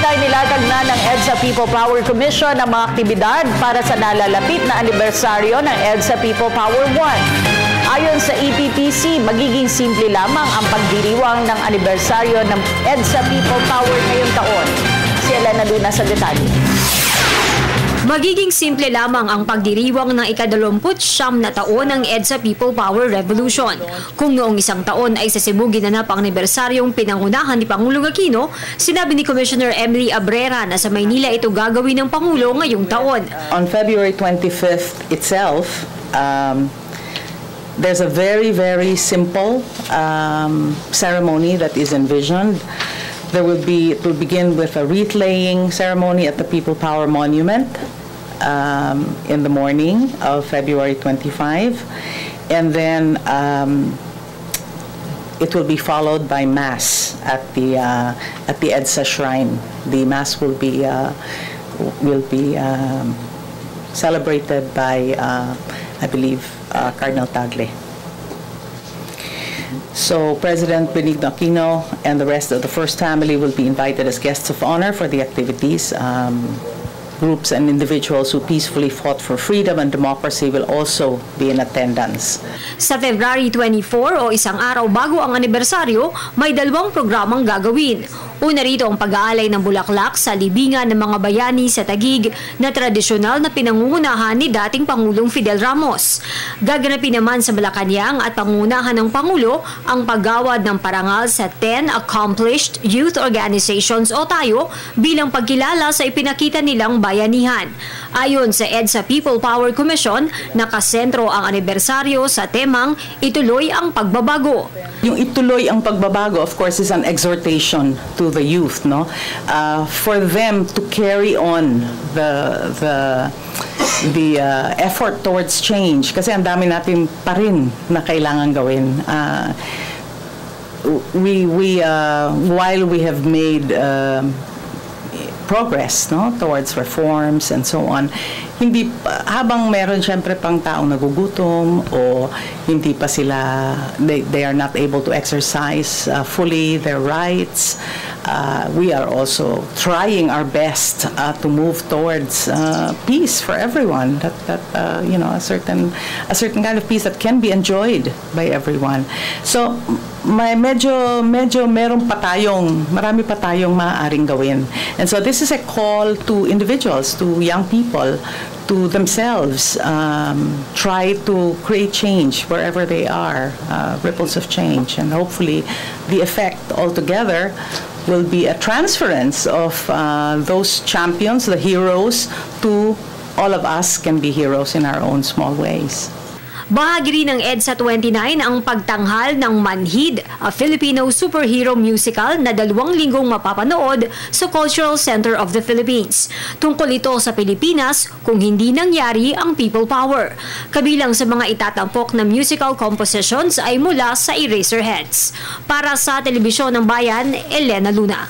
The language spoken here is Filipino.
Samantala, nilatag na ng EDSA People Power Commission ang mga aktibidad para sa nalalapit na anibersaryo ng EDSA People Power 1. Ayon sa EPPC, magiging simple lamang ang pagdiriwang ng anibersaryo ng EDSA People Power ngayong taon. Si Elena Luna sa detalye. Magiging simple lamang ang pagdiriwang ng ika-29 na taon ng EDSA People Power Revolution. Kung noong isang taon ay sa Cebu ginanap ang anibersaryong pinangunahan ni Pangulong Aquino, sinabi ni Commissioner Emily Abrera na sa Maynila ito gagawin ng Pangulo ngayong taon. On February 25th itself, there's a very, very simple ceremony that is envisioned. It will begin with a wreath-laying ceremony at the People Power Monument in the morning of February 25, and then it will be followed by Mass at the EDSA Shrine. The Mass will be celebrated by, I believe, Cardinal Tagle. So President Benigno Aquino and the rest of the First Family will be invited as guests of honor for the activities. Groups and individuals who peacefully fought for freedom and democracy will also be in attendance. Sa February 24 o isang araw bago ang anibersaryo, may dalawang programang gagawin. Una rito ang pag-aalay ng bulaklak sa libingan ng mga bayani sa Taguig na tradisyonal na pinangungunahan ni dating Pangulong Fidel Ramos. Gaganapin naman sa Malacanang at pangunahan ng Pangulo ang paggawad ng parangal sa 10 Accomplished Youth Organizations o TAYO bilang pagkilala sa ipinakita nilang bayanihan. Ayon sa EDSA People Power Commission, nakasentro ang anibersaryo sa temang Ituloy ang Pagbabago. Yung ituloy ang pagbabago, of course, is an exhortation to the youth, no? For them to carry on the effort towards change. Kasi ang dami natin pa rin na kailangan gawin. While we have made progress, no, towards reforms and so on, hindi habang meron siyempre pang taong nagugutom o hindi pa sila, they are not able to exercise fully their rights, we are also trying our best to move towards peace for everyone, that you know, a certain kind of peace that can be enjoyed by everyone. So medyo meron pa tayong, marami pa tayong maaaring gawin. And so this is a call to individuals, to young people, to themselves, try to create change wherever they are, ripples of change, and hopefully the effect altogether will be a transference of those champions, the heroes, to all of us can be heroes in our own small ways. Bahagi rin ng EDSA 29 ang pagtanghal ng Manhid, a Filipino superhero musical na 2 linggong mapapanood sa Cultural Center of the Philippines. Tungkol ito sa Pilipinas kung hindi nangyari ang People Power. Kabilang sa mga itatampok na musical compositions ay mula sa Eraserheads. Para sa Telebisyon ng Bayan, Elena Luna.